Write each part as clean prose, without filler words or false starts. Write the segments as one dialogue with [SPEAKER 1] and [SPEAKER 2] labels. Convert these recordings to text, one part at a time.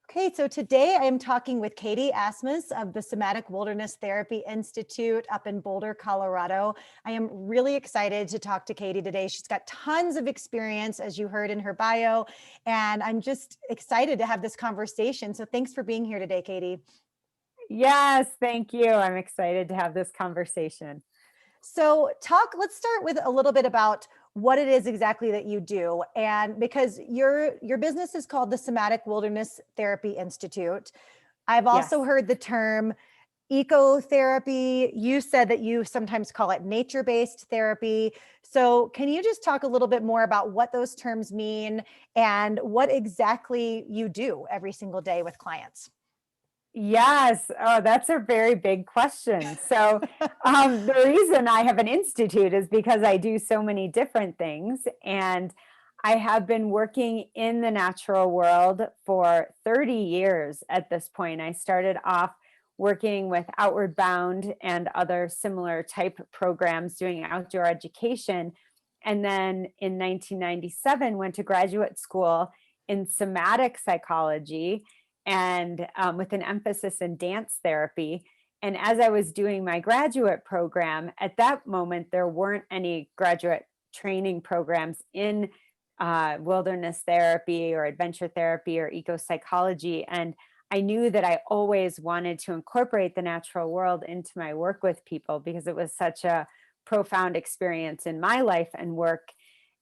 [SPEAKER 1] Okay, so today I am talking with Katie Asmus of the Somatic Wilderness Therapy Institute up in Boulder, Colorado. I am really excited to talk to Katie today. She's got tons of experience, as you heard in her bio, and I'm just excited to have this conversation. So thanks for being here today, Katie.
[SPEAKER 2] Yes, thank you. I'm excited to have this conversation.
[SPEAKER 1] So let's start with a little bit about what it is exactly that you do. And because your business is called the Somatic Wilderness Therapy Institute. I've also
[SPEAKER 2] Yes.
[SPEAKER 1] heard the term ecotherapy. You said that you sometimes call it nature-based therapy. So can you just talk a little bit more about what those terms mean and what exactly you do every single day with clients?
[SPEAKER 2] Yes. Oh, that's a very big question. The reason I have an institute is because I do so many different things. And I have been working in the natural world for 30 years at this point. I started off working with Outward Bound and other similar type programs doing outdoor education. And then in 1997, went to graduate school in somatic psychology and with an emphasis in dance therapy. And as I was doing my graduate program, at that moment, there weren't any graduate training programs in wilderness therapy or adventure therapy or eco psychology. And I knew that I always wanted to incorporate the natural world into my work with people because it was such a profound experience in my life and work.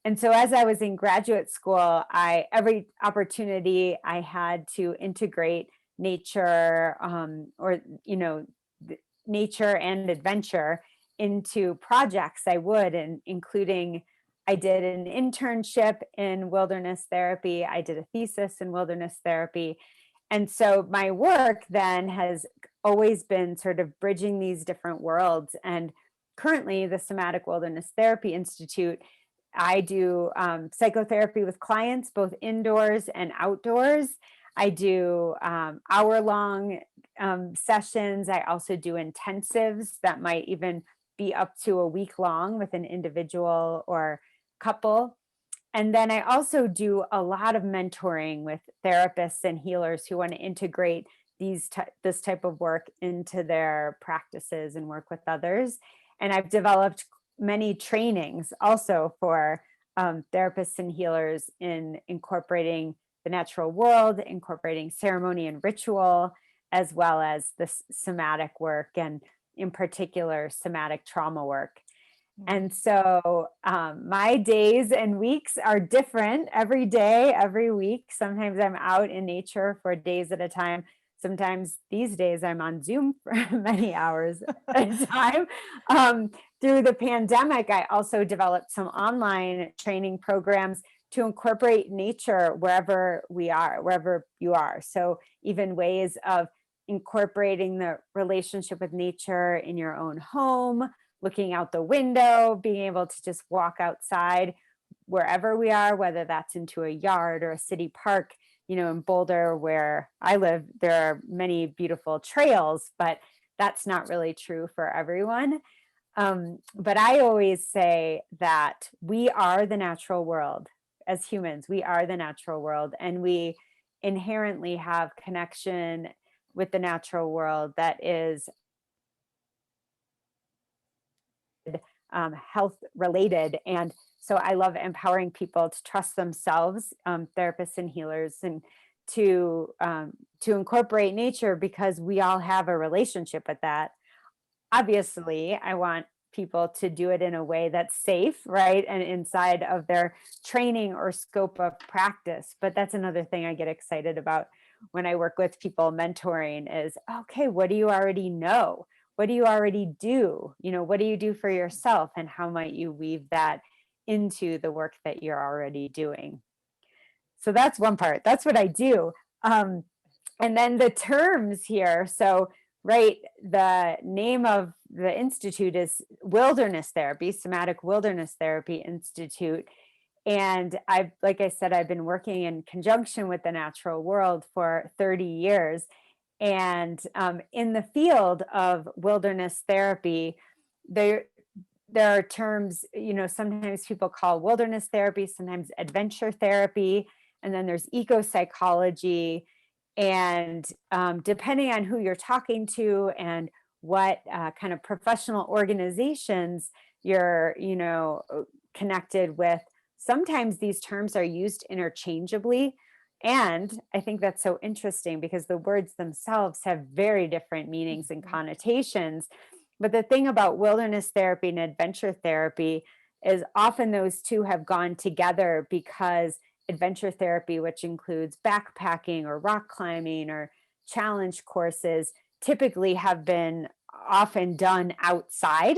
[SPEAKER 2] And so as I was in graduate school, every opportunity I had to integrate nature nature and adventure into projects, I would, and including I did an internship in wilderness therapy. I did a thesis in wilderness therapy. And so my work then has always been sort of bridging these different worlds. And currently, the Somatic Wilderness Therapy Institute, I do psychotherapy with clients, both indoors and outdoors. I do hour-long sessions. I also do intensives that might even be up to a week long with an individual or couple. And then I also do a lot of mentoring with therapists and healers who want to integrate this type of work into their practices and work with others. And I've developed many trainings also for therapists and healers in incorporating the natural world, incorporating ceremony and ritual, as well as the somatic work, and in particular, somatic trauma work. And so my days and weeks are different every day, every week. Sometimes I'm out in nature for days at a time. Sometimes these days I'm on Zoom for many hours at a time. Through the pandemic, I also developed some online training programs to incorporate nature wherever we are, wherever you are. So even ways of incorporating the relationship with nature in your own home, looking out the window, being able to just walk outside wherever we are, whether that's into a yard or a city park. In Boulder, where I live, there are many beautiful trails, but that's not really true for everyone. But I always say that we are the natural world. As humans, we are the natural world, and we inherently have connection with the natural world that is health related. And so I love empowering people to trust themselves, therapists and healers, and to incorporate nature, because we all have a relationship with that. Obviously, I want people to do it in a way that's safe, right? And inside of their training or scope of practice. But that's another thing I get excited about when I work with people mentoring is, okay, what do you already know? What do you already do? What do you do for yourself? And how might you weave that into the work that you're already doing? So that's one part. That's what I do. And then the terms here. So, right, the name of the institute is Wilderness Therapy, Somatic Wilderness Therapy Institute. And like I said, I've been working in conjunction with the natural world for 30 years. And in the field of wilderness therapy, there are terms, sometimes people call wilderness therapy, sometimes adventure therapy, and then there's eco psychology. And depending on who you're talking to and what kind of professional organizations you're, connected with, sometimes these terms are used interchangeably. And I think that's so interesting because the words themselves have very different meanings and
[SPEAKER 1] Mhm.
[SPEAKER 2] connotations. But the thing about wilderness therapy and adventure therapy is often those two have gone together because adventure therapy, which includes backpacking or rock climbing or challenge courses, typically have been often done outside.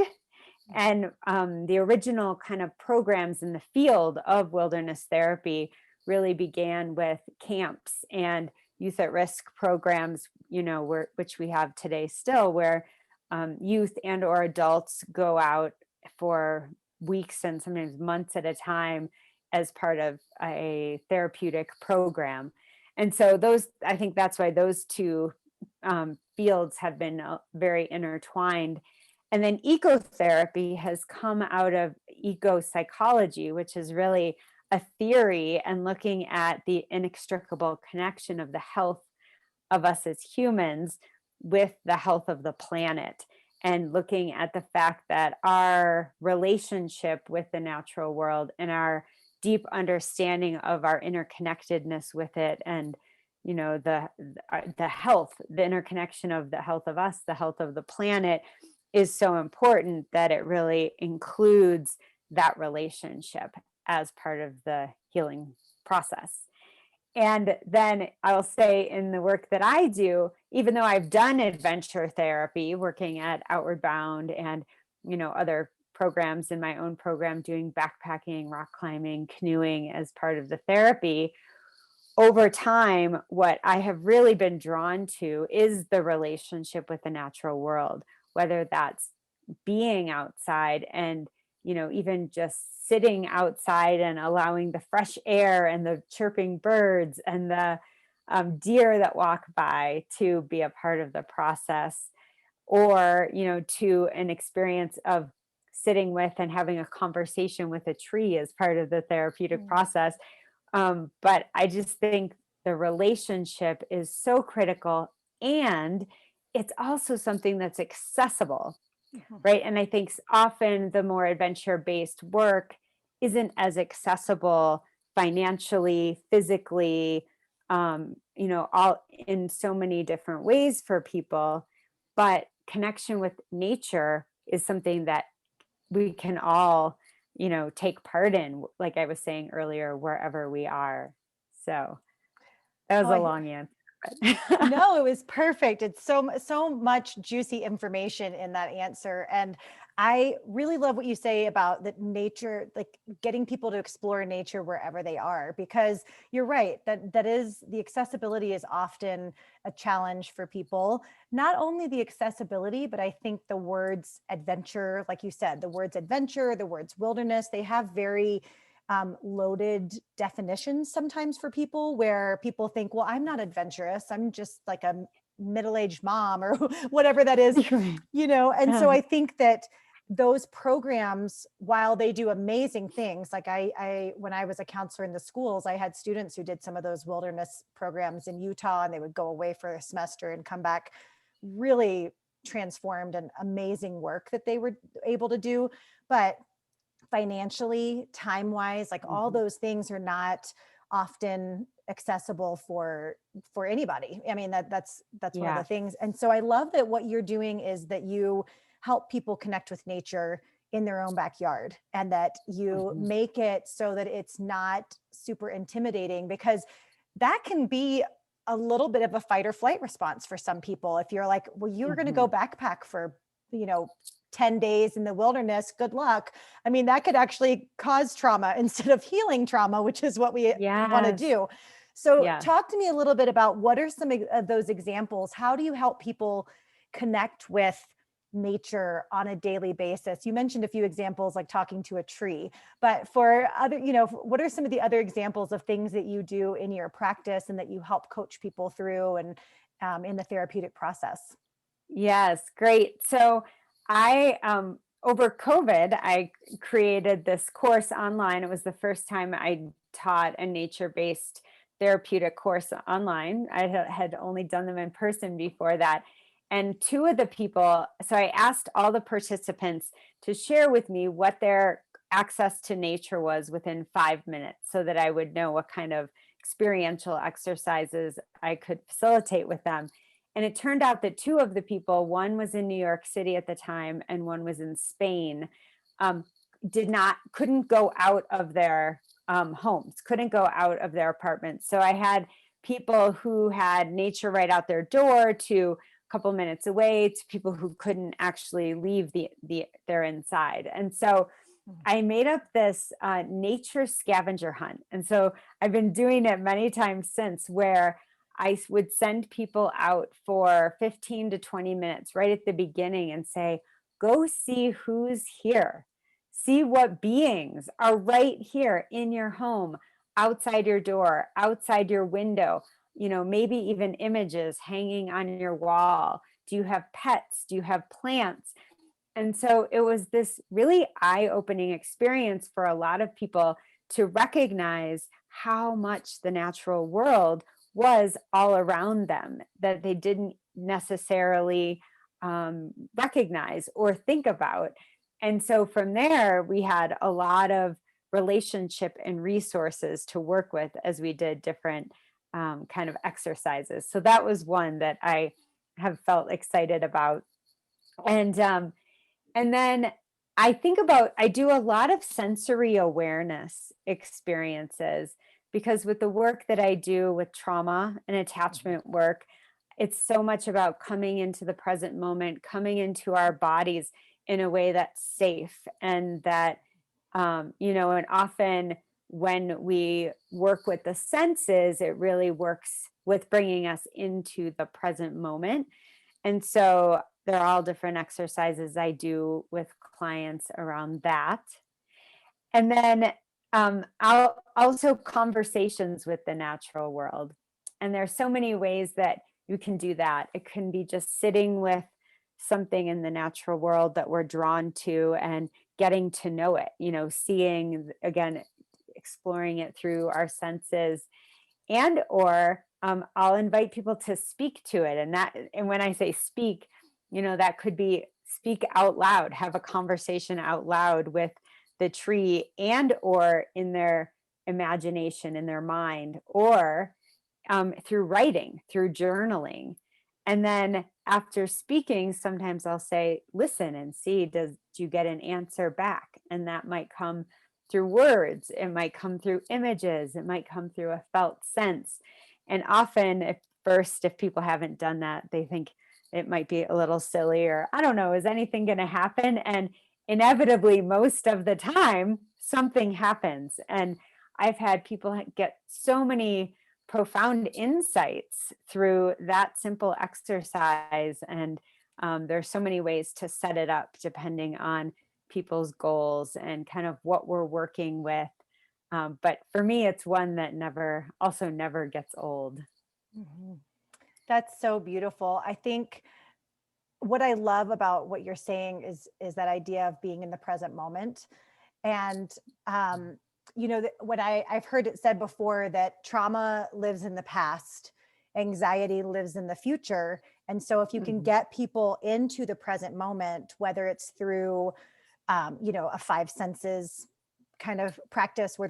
[SPEAKER 2] And the original kind of programs in the field of wilderness therapy really began with camps and youth at risk programs, which we have today still, where youth and or adults go out for weeks and sometimes months at a time as part of a therapeutic program. And so I think that's why those two fields have been very intertwined. And then ecotherapy has come out of eco psychology, which is really a theory and looking at the inextricable connection of the health of us as humans with the health of the planet, and looking at the fact that our relationship with the natural world and our deep understanding of our interconnectedness with it, and the health, the interconnection of the health of us, the health of the planet, is so important that it really includes that relationship as part of the healing process. And then I'll say in the work that I do, even though I've done adventure therapy, working at Outward Bound and, other programs in my own program, doing backpacking, rock climbing, canoeing as part of the therapy, over time, what I have really been drawn to is the relationship with the natural world, whether that's being outside and, even just sitting outside and allowing the fresh air and the chirping birds and the deer that walk by to be a part of the process, or, to an experience of sitting with and having a conversation with a tree as part of the therapeutic
[SPEAKER 1] Mm.
[SPEAKER 2] process. But I just think the relationship is so critical, and it's also something that's accessible,
[SPEAKER 1] Mhm.
[SPEAKER 2] right? And I think often the more adventure based work isn't as accessible financially, physically, all in so many different ways for people. But connection with nature is something that we can all, take part in, like I was saying earlier, wherever we are. So that was
[SPEAKER 1] Oh,
[SPEAKER 2] a long answer. But
[SPEAKER 1] no, it was perfect. It's so much juicy information in that answer. And I really love what you say about that nature, like getting people to explore nature wherever they are, because you're right, that is the accessibility is often a challenge for people. Not only the accessibility, but I think the words adventure, like you said, the words adventure, the words wilderness, they have very loaded definitions sometimes for people, where people think, well, I'm not adventurous. I'm just like a middle-aged mom or whatever that is,
[SPEAKER 2] Right.
[SPEAKER 1] And so I think that those programs, while they do amazing things, like when I was a counselor in the schools, I had students who did some of those wilderness programs in Utah, and they would go away for a semester and come back really transformed and amazing work that they were able to do. But financially, time wise, like all
[SPEAKER 2] Mhm.
[SPEAKER 1] those things are not often accessible for anybody. I mean, that's one of the
[SPEAKER 2] Yeah.
[SPEAKER 1] things. And so I love that what you're doing is that you help people connect with nature in their own backyard, and that you
[SPEAKER 2] Mhm.
[SPEAKER 1] make it so that it's not super intimidating, because that can be a little bit of a fight or flight response for some people. If you're like, well, you're going to go
[SPEAKER 2] Mhm.
[SPEAKER 1] backpack for, you know, 10 days in the wilderness, good luck. I mean, that could actually cause trauma instead of healing trauma, which is what we want to
[SPEAKER 2] Yes.
[SPEAKER 1] do. So,
[SPEAKER 2] Yes.
[SPEAKER 1] talk to me a little bit about what are some of those examples? How do you help people connect with nature on a daily basis? You mentioned a few examples like talking to a tree, but for other, what are some of the other examples of things that you do in your practice and that you help coach people through and in the therapeutic process?
[SPEAKER 2] Yes, great. So I over COVID, I created this course online. It was the first time I taught a nature-based therapeutic course online. I had only done them in person before that. And two of the people, so I asked all the participants to share with me what their access to nature was within 5 minutes so that I would know what kind of experiential exercises I could facilitate with them. And it turned out that two of the people, one was in New York City at the time and one was in Spain, um, couldn't go out of their homes, couldn't go out of their apartments. So I had people who had nature right out their door to a couple minutes away to people who couldn't actually leave their inside. And so I made up this nature scavenger hunt. And so I've been doing it many times since, where I would send people out for 15 to 20 minutes right at the beginning and say, go see who's here. See what beings are right here in your home, outside your door, outside your window, maybe even images hanging on your wall. Do you have pets? Do you have plants? And so it was this really eye-opening experience for a lot of people to recognize how much the natural world was all around them that they didn't necessarily recognize or think about. And so from there, we had a lot of relationship and resources to work with as we did different kind of exercises. So that was one that I have felt excited about. And then I do a lot of sensory awareness experiences, because with the work that I do with trauma and attachment work, it's so much about coming into the present moment, coming into our bodies in a way that's safe, and that, and often when we work with the senses, it really works with bringing us into the present moment. And so there are all different exercises I do with clients around that. And then I'll also conversations with the natural world. And there's so many ways that you can do that. It can be just sitting with something in the natural world that we're drawn to and getting to know it, seeing, again, exploring it through our senses. And or I'll invite people to speak to it. And when I say speak, that could be speak out loud, have a conversation out loud with the tree, and or in their imagination, in their mind, or through writing, through journaling. And then after speaking, sometimes I'll say, listen and see, do you get an answer back? And that might come through words, it might come through images, it might come through a felt sense. And often if people haven't done that, they think it might be a little silly, or I don't know, is anything going to happen? And inevitably, most of the time, something happens. And I've had people get so many profound insights through that simple exercise. And there's so many ways to set it up depending on people's goals and kind of what we're working with. But for me, it's one that never gets old.
[SPEAKER 1] Mm-hmm. That's so beautiful. I think what I love about what you're saying is that idea of being in the present moment. And what I've heard it said before, that trauma lives in the past, anxiety lives in the future. And so if you can get people into the present moment, whether it's through a five senses kind of practice where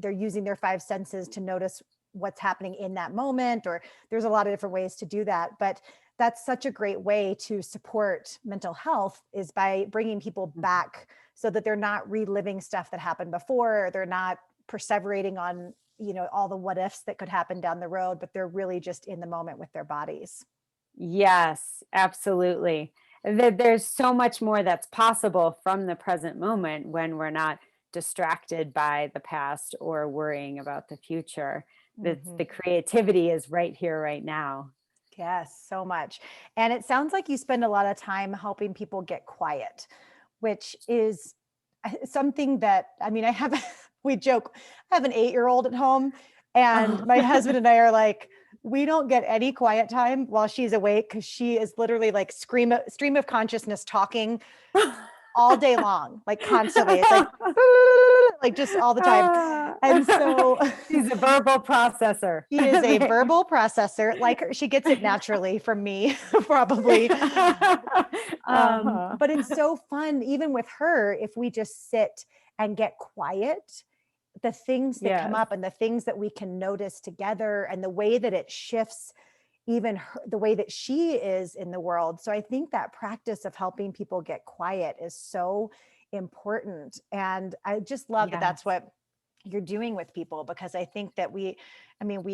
[SPEAKER 1] they're using their five senses to notice what's happening in that moment, or there's a lot of different ways to do that. But that's such a great way to support mental health, is by bringing people back so that they're not reliving stuff that happened before, or they're not perseverating on, all the what ifs that could happen down the road, but they're really just in the moment with their bodies.
[SPEAKER 2] Yes, absolutely. There's so much more that's possible from the present moment when we're not distracted by the past or worrying about the future. The creativity is right here, right now.
[SPEAKER 1] Yes, so much. And it sounds like you spend a lot of time helping people get quiet, which is something that, we joke, I have an 8-year-old at home, and my husband and I are like, we don't get any quiet time while she's awake, because she is literally like stream of consciousness talking all day long, like constantly. It's like just all the time. And so
[SPEAKER 2] she's a verbal processor.
[SPEAKER 1] she is a verbal processor, like her, she gets it naturally from me, probably. But it's so fun, even with her, if we just sit and get quiet, the things that come
[SPEAKER 2] Yes.
[SPEAKER 1] up and the things that we can notice together and the way that it shifts even her, the way that she is in the world. So I think that practice of helping people get quiet is so important. And I just love that that's
[SPEAKER 2] Yes.
[SPEAKER 1] what you're doing with people, because I think that we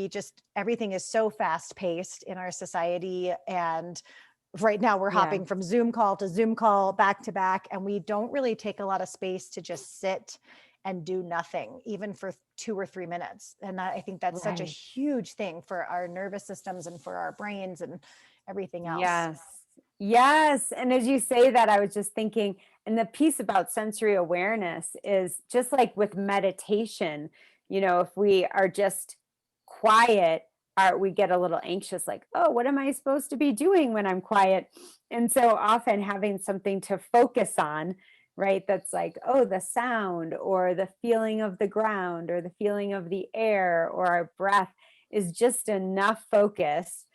[SPEAKER 1] just, everything is so fast paced in our society. And right now we're hopping
[SPEAKER 2] Yes.
[SPEAKER 1] from Zoom call to Zoom call back to back, and we don't really take a lot of space to just sit and do nothing, even for 2 or 3 minutes. And I think that's such a
[SPEAKER 2] Right.
[SPEAKER 1] huge thing for our nervous systems and for our brains and everything else.
[SPEAKER 2] Yes. Yes. And as you say that, I was just thinking, and the piece about sensory awareness is just like with meditation, if we are just quiet, we get a little anxious, like, oh, what am I supposed to be doing when I'm quiet? And so often having something to focus on, right? That's like, oh, the sound or the feeling of the ground or the feeling of the air or our breath is just enough focus,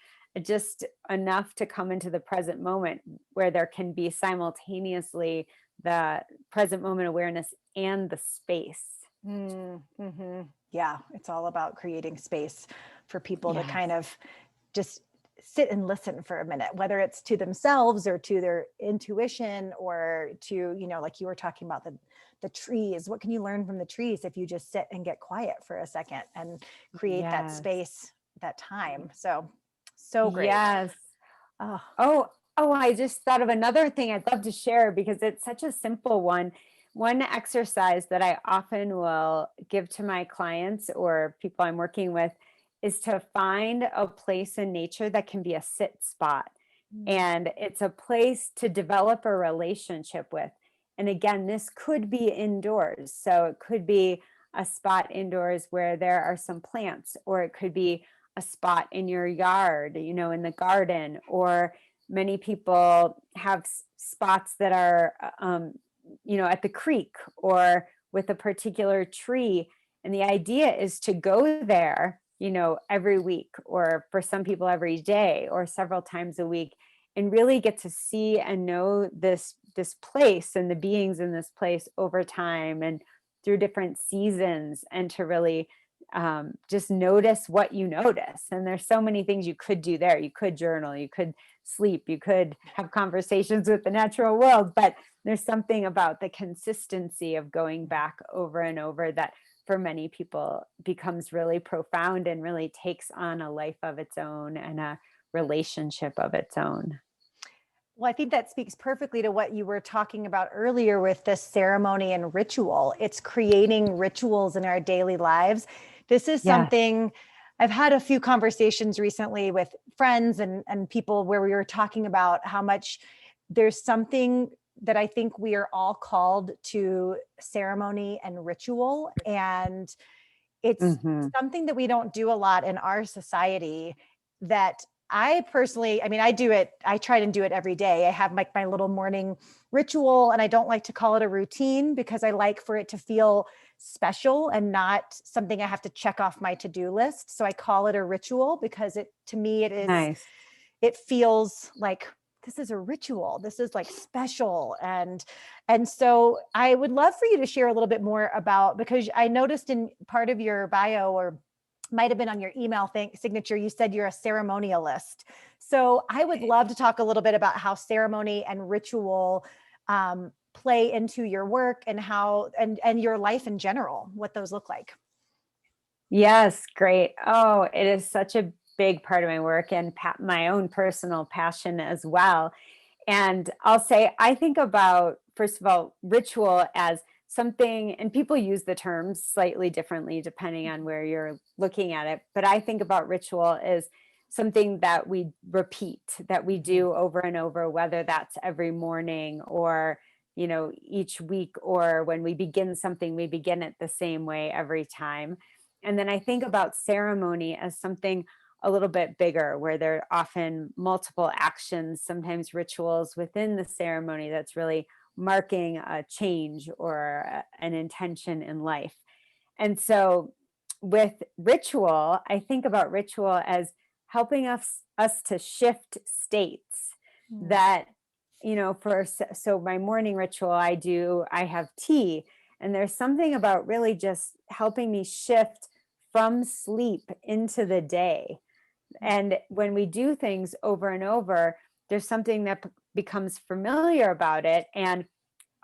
[SPEAKER 2] just enough to come into the present moment where there can be simultaneously the present moment awareness and the space.
[SPEAKER 1] Mm-hmm. Yeah, it's all about creating space for people to
[SPEAKER 2] Yes.
[SPEAKER 1] kind of just sit and listen for a minute, whether it's to themselves or to their intuition or to, like you were talking about the trees. What can you learn from the trees if you just sit and get quiet for a second and create that
[SPEAKER 2] Yes.
[SPEAKER 1] space, that time? So great.
[SPEAKER 2] Yes.
[SPEAKER 1] Oh,
[SPEAKER 2] Oh, I just thought of another thing I'd love to share because it's such a simple one. One exercise that I often will give to my clients or people I'm working with is to find a place in nature that can be a sit spot.
[SPEAKER 1] mm,
[SPEAKER 2] And it's a place to develop a relationship with. And again, this could be indoors. So it could be a spot indoors where there are some plants, or it could be a spot in your yard, in the garden, or many people have spots that are, at the creek or with a particular tree. And the idea is to go there, every week, or for some people every day, or several times a week, and really get to see and know this place and the beings in this place over time and through different seasons, and to really just notice what you notice. And there's so many things you could do there. You could journal, you could sleep, you could have conversations with the natural world, but there's something about the consistency of going back over and over that for many people becomes really profound and really takes on a life of its own and a relationship of its own.
[SPEAKER 1] well, I think that speaks perfectly to what you were talking about earlier with this ceremony and ritual. It's creating rituals in our daily lives. This is
[SPEAKER 2] Yes.
[SPEAKER 1] something I've had a few conversations recently with friends and people where we were talking about how much there's something that I think we are all called to ceremony and ritual. And it's
[SPEAKER 2] Hmm.
[SPEAKER 1] something that we don't do a lot in our society that I personally, I do it, I try to do it every day. I have like my little morning ritual, and I don't like to call it a routine because I like for it to feel special and not something I have to check off my to-do list. So I call it a ritual because to me,
[SPEAKER 2] Nice.
[SPEAKER 1] it feels like this is a ritual. This is like special. And so I would love for you to share a little bit more about, because I noticed in part of your bio, or might have been on your email signature, you said you're a ceremonialist. So I would love to talk a little bit about how ceremony and ritual play into your work and how, and your life in general, what those look like.
[SPEAKER 2] Yes, great. Oh, it is such a big part of my work and my own personal passion as well. And I'll say, I think about, first of all, ritual as something, and people use the terms slightly differently depending on where you're looking at it. But I think about ritual as something that we repeat, that we do over and over, whether that's every morning or, each week, or when we begin something, we begin it the same way every time. And then I think about ceremony as something a little bit bigger, where there are often multiple actions, sometimes rituals within the ceremony that's really marking a change or an intention in life. And so with ritual, I think about ritual as helping us to shift states
[SPEAKER 1] Mm.
[SPEAKER 2] that, so my morning ritual, I have tea, and there's something about really just helping me shift from sleep into the day. And when we do things over and over, there's something that becomes familiar about it, and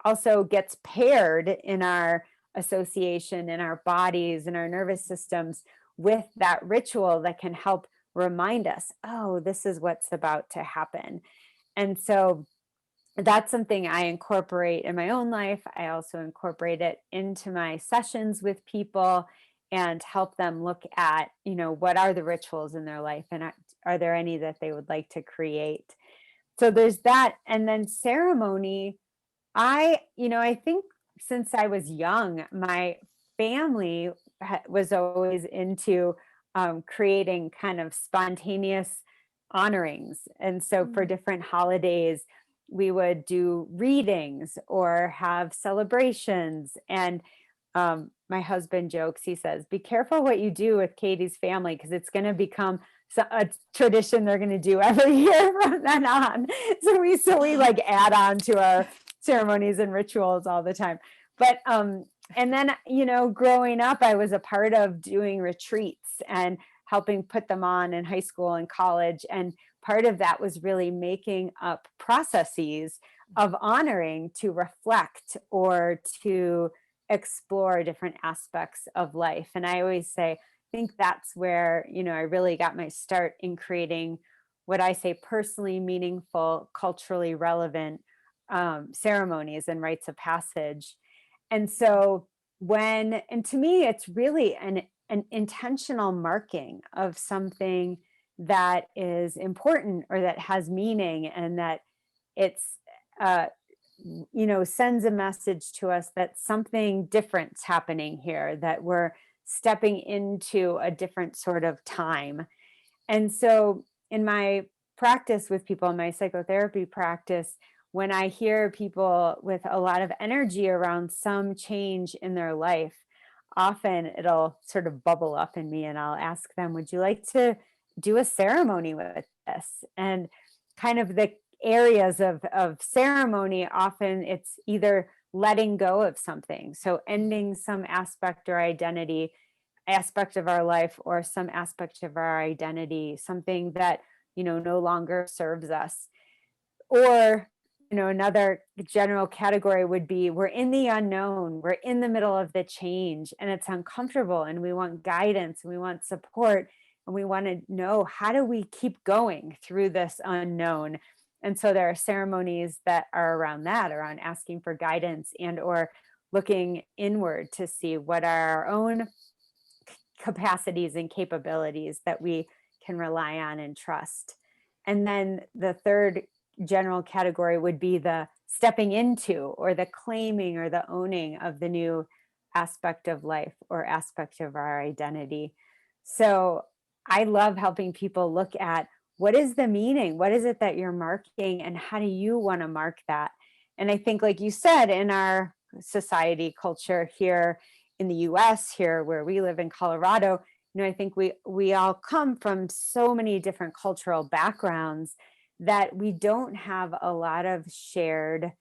[SPEAKER 2] also gets paired in our association, in our bodies, in our nervous systems with that ritual that can help remind us, oh, this is what's about to happen. And so that's something I incorporate in my own life. I also incorporate it into my sessions with people and help them look at, what are the rituals in their life, and are there any that they would like to create. So there's that. And then ceremony, I think since I was young, my family was always into creating kind of spontaneous honorings. And so for
[SPEAKER 1] Mm.
[SPEAKER 2] different holidays, we would do readings or have celebrations. And my husband jokes, he says, be careful what you do with Katie's family, because it's going to become a tradition they're going to do every year from then on. So we like add on to our ceremonies and rituals all the time. But and then, growing up, I was a part of doing retreats and helping put them on in high school and college. And part of that was really making up processes of honoring to reflect or to explore different aspects of life. And I always say, I think that's where, I really got my start in creating what I say personally meaningful, culturally relevant ceremonies and rites of passage. And so and to me, it's really an intentional marking of something that is important or that has meaning, and that it's, uh, sends a message to us that something different's happening here, that we're stepping into a different sort of time. And so in my practice with people, in my psychotherapy practice, when I hear people with a lot of energy around some change in their life, often it'll sort of bubble up in me, and I'll ask them, would you like to do a ceremony with this? And kind of the areas of ceremony, often it's either letting go of something, so ending some aspect or identity aspect of our life, or some aspect of our identity, something that no longer serves us. Or another general category would be, we're in the unknown, we're in the middle of the change, and it's uncomfortable, and we want guidance, and we want support, and we want to know, how do we keep going through this unknown? And so there are ceremonies that are around that, around asking for guidance and or looking inward to see what are our own capacities and capabilities that we can rely on and trust. And then the third general category would be the stepping into, or the claiming, or the owning of the new aspect of life or aspect of our identity. So I love helping people look at, what is the meaning? What is it that you're marking? And how do you want to mark that? And I think, like you said, in our society culture here in the US, here where we live in Colorado, I think we all come from so many different cultural backgrounds that we don't have a lot of shared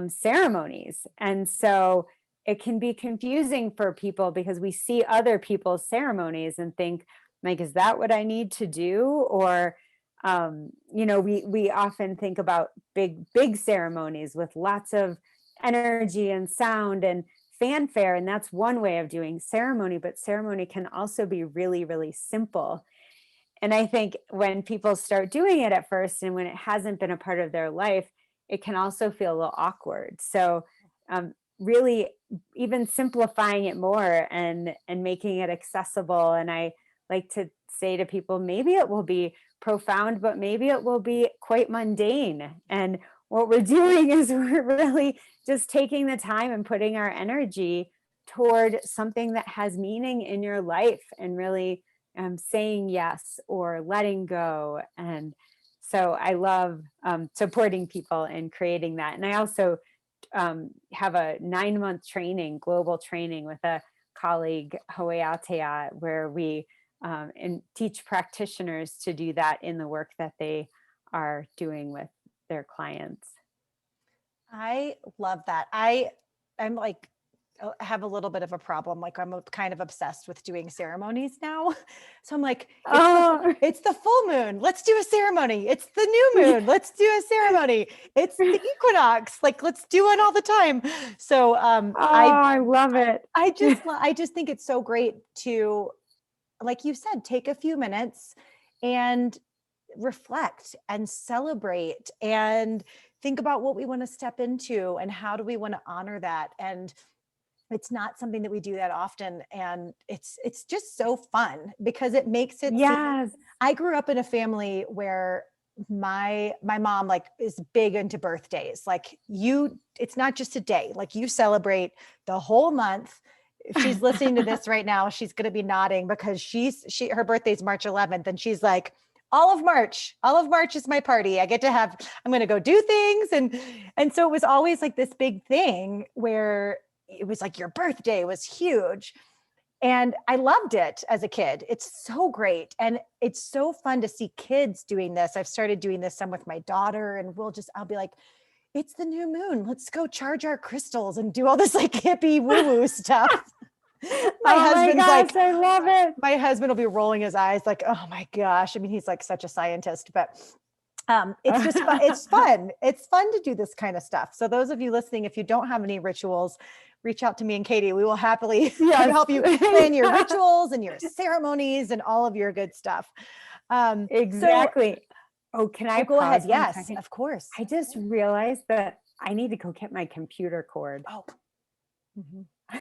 [SPEAKER 2] ceremonies. And so it can be confusing for people, because we see other people's ceremonies and think, like, is that what I need to do? Or we often think about big ceremonies with lots of energy and sound and fanfare, and that's one way of doing ceremony. But ceremony can also be really, really simple. And I think when people start doing it at first, and when it hasn't been a part of their life, it can also feel a little awkward. So really, even simplifying it more and making it accessible. And I like to say to people, maybe it will be profound, but maybe it will be quite mundane. And what we're doing is we're really just taking the time and putting our energy toward something that has meaning in your life, and really saying yes or letting go. And so I love supporting people in creating that. And I also have a 9-month training, global training with a colleague, Hoeatea, where we and teach practitioners to do that in the work that they are doing with their clients.
[SPEAKER 1] I love that. I'm like, have a little bit of a problem. Like I'm kind of obsessed with doing ceremonies now. So I'm like,
[SPEAKER 2] Oh,
[SPEAKER 1] it's the full moon. Let's do a ceremony. It's the new moon. Let's do a ceremony. It's the equinox. Like let's do it all the time. So
[SPEAKER 2] I love it.
[SPEAKER 1] I just think it's so great to, like you said, take a few minutes and reflect and celebrate and think about what we want to step into and how do we want to honor that. And it's not something that we do that often. And it's just so fun because it makes it seem,
[SPEAKER 2] Yes.
[SPEAKER 1] I grew up in a family where my mom like is big into birthdays. Like it's not just a day, like you celebrate the whole month. If she's listening to this right now, she's going to be nodding because her birthday's March 11th and she's like, all of March is my party. I'm going to go do things. And so it was always like this big thing where it was like your birthday was huge. And I loved it as a kid. It's so great. And it's so fun to see kids doing this. I've started doing this some with my daughter and I'll be like, it's the new moon. Let's go charge our crystals and do all this like hippie woo-woo stuff. My husband's like,
[SPEAKER 2] I love it.
[SPEAKER 1] My husband will be rolling his eyes like, oh my gosh. I mean, he's like such a scientist, but it's just fun. It's fun. It's fun to do this kind of stuff. So those of you listening, if you don't have any rituals, reach out to me and Katie. We will happily help you plan your rituals and your ceremonies and all of your good stuff.
[SPEAKER 2] Exactly. Can I
[SPEAKER 1] go ahead?
[SPEAKER 2] pause
[SPEAKER 1] Yes,
[SPEAKER 2] 1 second?
[SPEAKER 1] of course.
[SPEAKER 2] I just realized that I need to go get my computer cord.
[SPEAKER 1] Oh. Mm-hmm.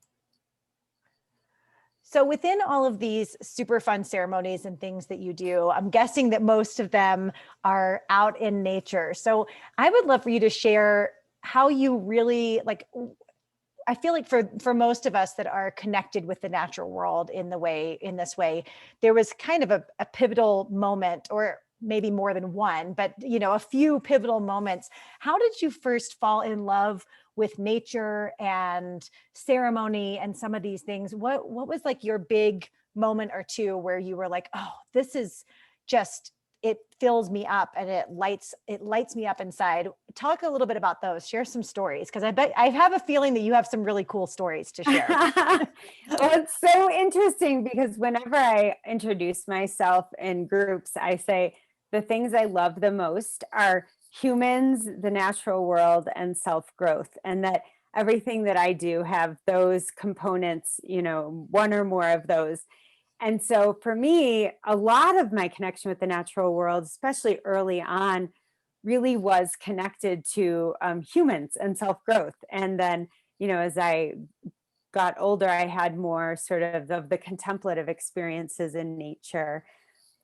[SPEAKER 1] So within all of these super fun ceremonies and things that you do, I'm guessing that most of them are out in nature. So I would love for you to share how you really like, I feel like for most of us that are connected with the natural world in this way, there was kind of a pivotal moment, or maybe more than one, but a few pivotal moments. How did you first fall in love with nature and ceremony and some of these things? What was like your big moment or two where you were like, oh, this is just, it fills me up and it lights me up inside? Talk a little bit about those. Share some stories, because I have a feeling that you have some really cool stories to share.
[SPEAKER 2] Well, it's so interesting because whenever I introduce myself in groups, I say the things I love the most are humans, the natural world, and self-growth, and that everything that I do have those components, one or more of those. And so for me, a lot of my connection with the natural world, especially early on, really was connected to humans and self-growth. And then, as I got older, I had more sort of the contemplative experiences in nature.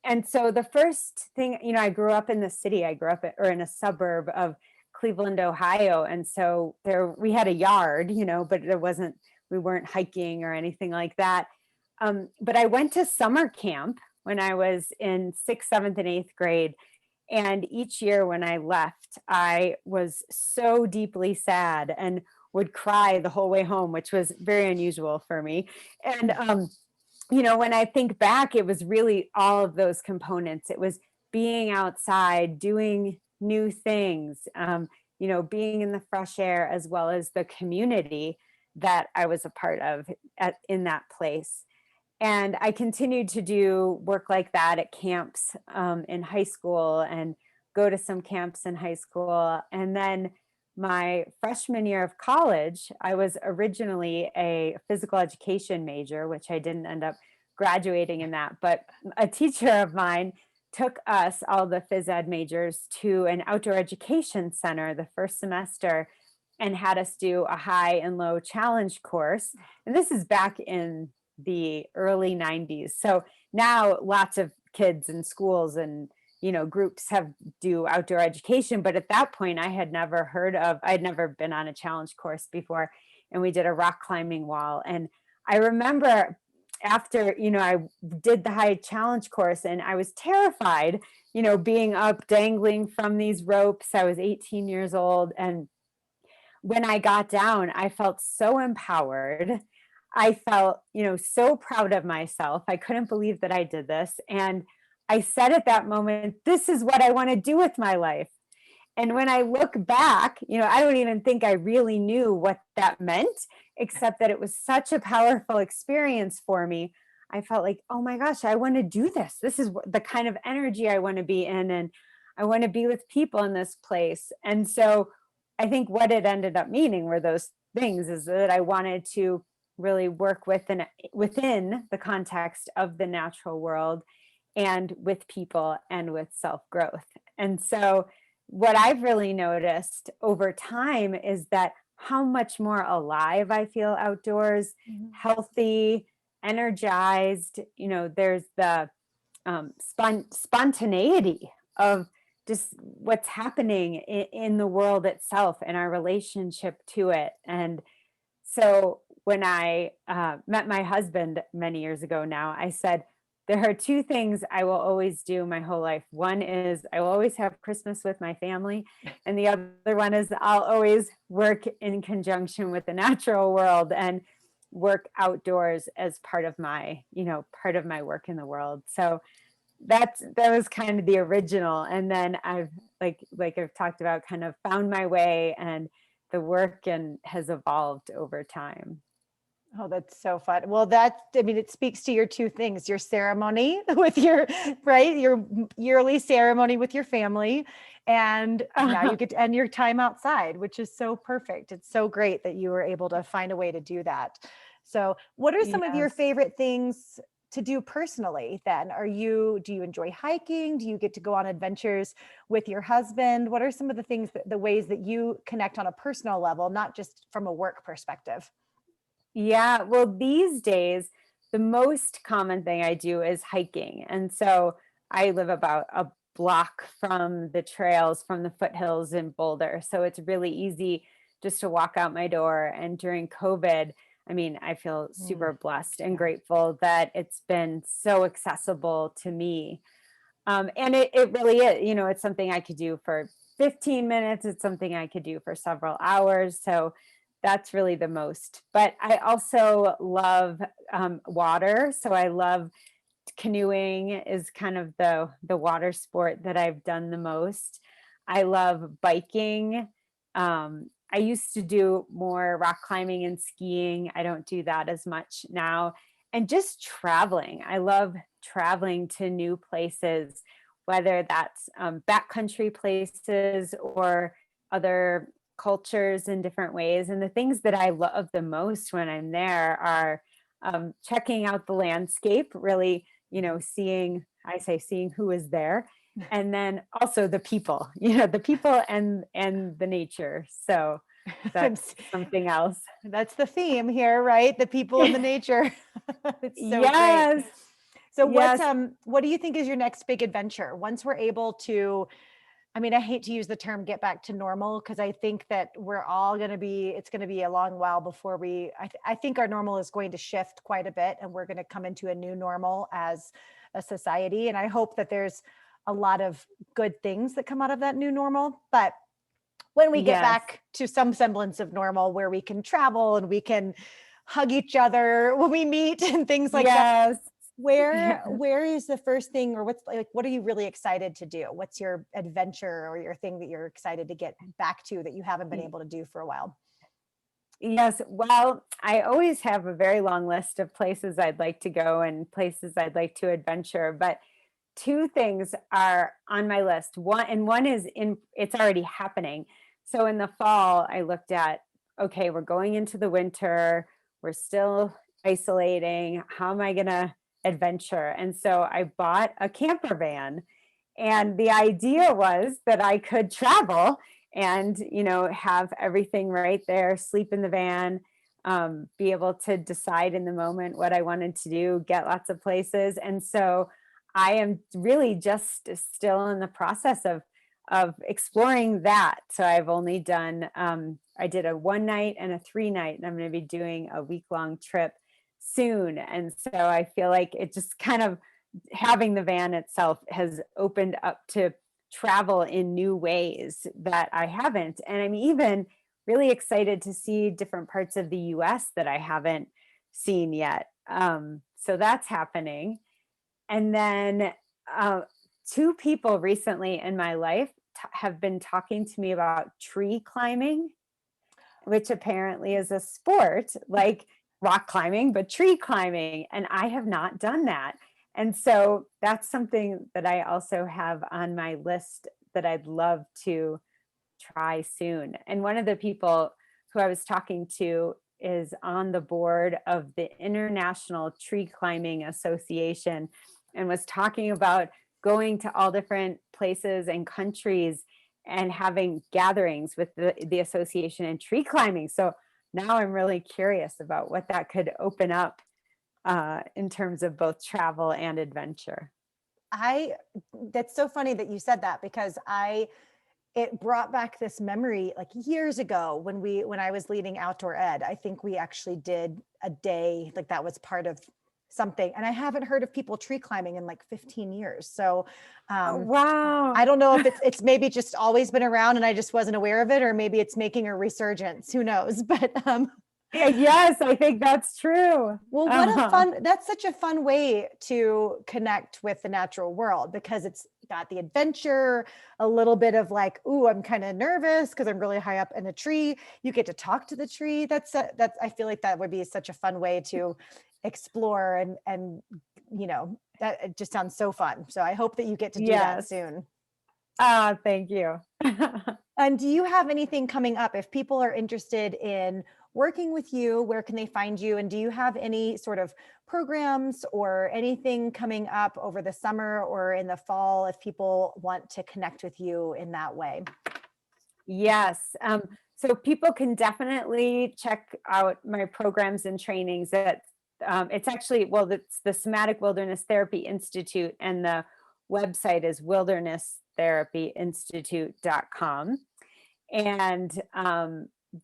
[SPEAKER 2] And so the first thing, I grew up in the city. I grew up in a suburb of Cleveland, Ohio. And so we had a yard, but we weren't hiking or anything like that. But I went to summer camp when I was in 6th, 7th, and 8th grade. And each year when I left, I was so deeply sad and would cry the whole way home, which was very unusual for me. And, when I think back, it was really all of those components. It was being outside, doing new things, being in the fresh air, as well as the community that I was a part of in that place. And I continued to do work like that at camps in high school and go to some camps in high school. And then my freshman year of college, I was originally a physical education major, which I didn't end up graduating in that. But a teacher of mine took us, all the phys ed majors, to an outdoor education center the first semester and had us do a high and low challenge course. And this is back in the early 90s. So now lots of kids and schools and groups do outdoor education, but at that point I'd never been on a challenge course before. And we did a rock climbing wall. And I remember after I did the high challenge course, and I was terrified being up dangling from these ropes. I was 18 years old, and when I got down, I felt so empowered. I felt, so proud of myself. I couldn't believe that I did this. And I said at that moment, this is what I want to do with my life. And when I look back, I don't even think I really knew what that meant, except that it was such a powerful experience for me. I felt like, oh my gosh, I want to do this. This is the kind of energy I want to be in. And I want to be with people in this place. And so I think what it ended up meaning were those things, is that I wanted to really work within the context of the natural world and with people and with self-growth. And so what I've really noticed over time is that how much more alive I feel outdoors, healthy, energized. There's the spontaneity of just what's happening in the world itself and our relationship to it. And so when I met my husband many years ago now, I said, there are two things I will always do my whole life. One is I will always have Christmas with my family. And the other one is I'll always work in conjunction with the natural world and work outdoors as part of my work in the world. So that was kind of the original. And then I've like I've talked about, kind of found my way, and the work and has evolved over time.
[SPEAKER 1] Oh, that's so fun. Well, it speaks to your two things, your ceremony with your yearly ceremony with your family. And now you get to end your time outside, which is so perfect. It's so great that you were able to find a way to do that. So what are some of your
[SPEAKER 2] Yes.
[SPEAKER 1] favorite things to do personally then? Do you enjoy hiking? Do you get to go on adventures with your husband? What are some of the ways that you connect on a personal level, not just from a work perspective?
[SPEAKER 2] Yeah, well, these days, the most common thing I do is hiking. And so I live about a block from the trails, from the foothills in Boulder. So it's really easy just to walk out my door. And during COVID, I mean, I feel super blessed and
[SPEAKER 1] Yeah.
[SPEAKER 2] grateful that it's been so accessible to me. And it really is, it's something I could do for 15 minutes. It's something I could do for several hours. So that's really the most. But I also love water. So I love canoeing, is kind of the water sport that I've done the most. I love biking. I used to do more rock climbing and skiing. I don't do that as much now. And just traveling. I love traveling to new places, whether that's backcountry places or other cultures in different ways. And the things that I love the most when I'm there are checking out the landscape, really, seeing who is there. And then also the people, the people and the nature. So that's something else.
[SPEAKER 1] That's the theme here, right? The people and the nature. It's so great.
[SPEAKER 2] Yes.
[SPEAKER 1] So
[SPEAKER 2] Yes.
[SPEAKER 1] what do you think is your next big adventure? Once we're able to, I hate to use the term get back to normal, because I think that it's going to be a long while before I think our normal is going to shift quite a bit, and we're going to come into a new normal as a society. And I hope that there's a lot of good things that come out of that new normal. But when we get
[SPEAKER 2] Yes.
[SPEAKER 1] back to some semblance of normal, where we can travel and we can hug each other when we meet and things like that,
[SPEAKER 2] Yes.
[SPEAKER 1] where is the first thing, or what are you really excited to do? What's your adventure or your thing that you're excited to get back to that you haven't been able to do for a while?
[SPEAKER 2] Yes. Well, I always have a very long list of places I'd like to go and places I'd like to adventure, but two things are on my list. One is it's already happening. So in the fall, I looked at, okay, we're going into the winter, we're still isolating. How am I going to adventure? And so I bought a camper van. And the idea was that I could travel and, have everything right there, sleep in the van, be able to decide in the moment what I wanted to do, get lots of places. And so I am really just still in the process of exploring that. So I've only done, I did a 1 night and a 3 night, and I'm going to be doing a week-long trip soon. And so I feel like it just kind of, having the van itself has opened up to travel in new ways that I haven't. And I'm even really excited to see different parts of the US that I haven't seen yet. So that's happening. And then uh, two people recently in my life have been talking to me about tree climbing, which apparently is a sport like rock climbing, but tree climbing. And I have not done that. And so that's something that I also have on my list that I'd love to try soon. And one of the people who I was talking to is on the board of the International Tree Climbing Association and was talking about going to all different places and countries and having gatherings with the association and tree climbing. So now I'm really curious about what that could open up in terms of both travel and adventure.
[SPEAKER 1] I That's so funny that you said that, because it brought back this memory like years ago when I was leading outdoor ed. I think we actually did a day like that was part of something, and I haven't heard of people tree climbing in like 15 years. So
[SPEAKER 2] Oh, wow.
[SPEAKER 1] I don't know if it's maybe just always been around and I just wasn't aware of it, or maybe it's making a resurgence. Who knows? But
[SPEAKER 2] Yeah, yes, I think that's true.
[SPEAKER 1] well, that's such a fun way to connect with the natural world, because it's got the adventure, a little bit of like, ooh, I'm kind of nervous because I'm really high up in a tree. You get to talk to the tree. That's I feel like that would be such a fun way to explore, and that it just sounds so fun. So I hope that you get to do that
[SPEAKER 2] Yes.
[SPEAKER 1] soon.
[SPEAKER 2] Thank you.
[SPEAKER 1] And do you have anything coming up? If people are interested in working with you, where can they find you? And do you have any sort of programs or anything coming up over the summer or in the fall if people want to connect with you in that way?
[SPEAKER 2] Yes. So people can definitely check out my programs and trainings that it's actually, well, it's the Somatic Wilderness Therapy Institute, and the website is wilderness therapyinstitute.com. And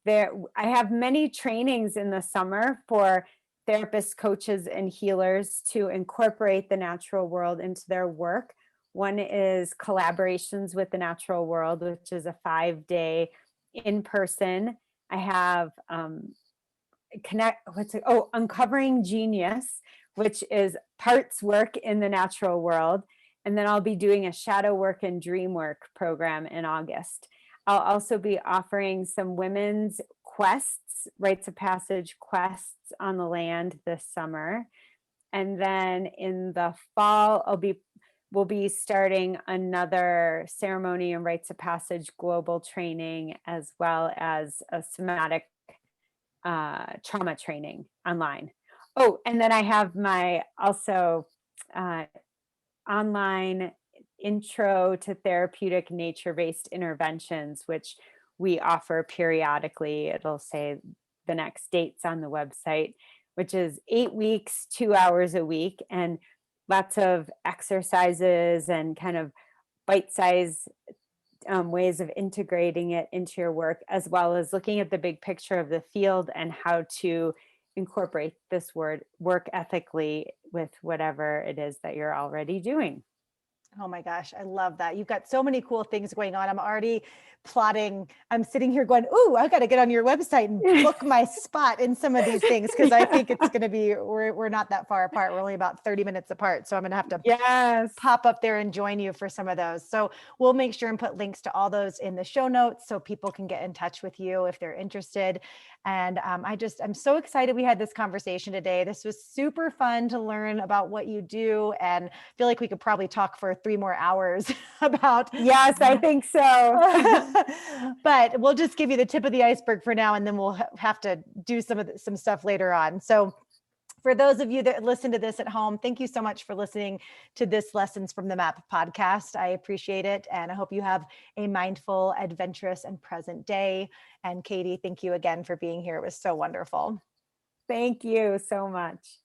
[SPEAKER 2] there, I have many trainings in the summer for therapists, coaches, and healers to incorporate the natural world into their work. One is collaborations with the natural world, which is a 5-day in person. I have uncovering genius, which is parts work in the natural world. And then I'll be doing a shadow work and dream work program in August. I'll also be offering some women's quests, rites of passage quests on the land this summer. And then in the fall, we'll be starting another ceremony and rites of passage global training, as well as a somatic trauma training online. Oh, and then I have my also online intro to therapeutic nature-based interventions, which we offer periodically. It'll say the next dates on the website, which is 8 weeks, 2 hours a week, and lots of exercises and kind of bite-sized ways of integrating it into your work, as well as looking at the big picture of the field and how to incorporate this work ethically with whatever it is that you're already doing.
[SPEAKER 1] Oh my gosh, I love that. You've got so many cool things going on. I'm already plotting. I'm sitting here going, ooh, I got to get on your website and book my spot in some of these things, because I think it's going to be, we're not that far apart. We're only about 30 minutes apart. So I'm going to have to
[SPEAKER 2] Yes.
[SPEAKER 1] pop up there and join you for some of those. So we'll make sure and put links to all those in the show notes so people can get in touch with you if they're interested. And I'm so excited we had this conversation today. This was super fun to learn about what you do, and I feel like we could probably talk for 3 more hours about.
[SPEAKER 2] Yes, I think so.
[SPEAKER 1] But we'll just give you the tip of the iceberg for now, and then we'll have to do some stuff later on. So for those of you that listen to this at home, thank you so much for listening to this Lessons from the Map podcast. I appreciate it. And I hope you have a mindful, adventurous, and present day. And Katie, thank you again for being here. It was so wonderful.
[SPEAKER 2] Thank you so much.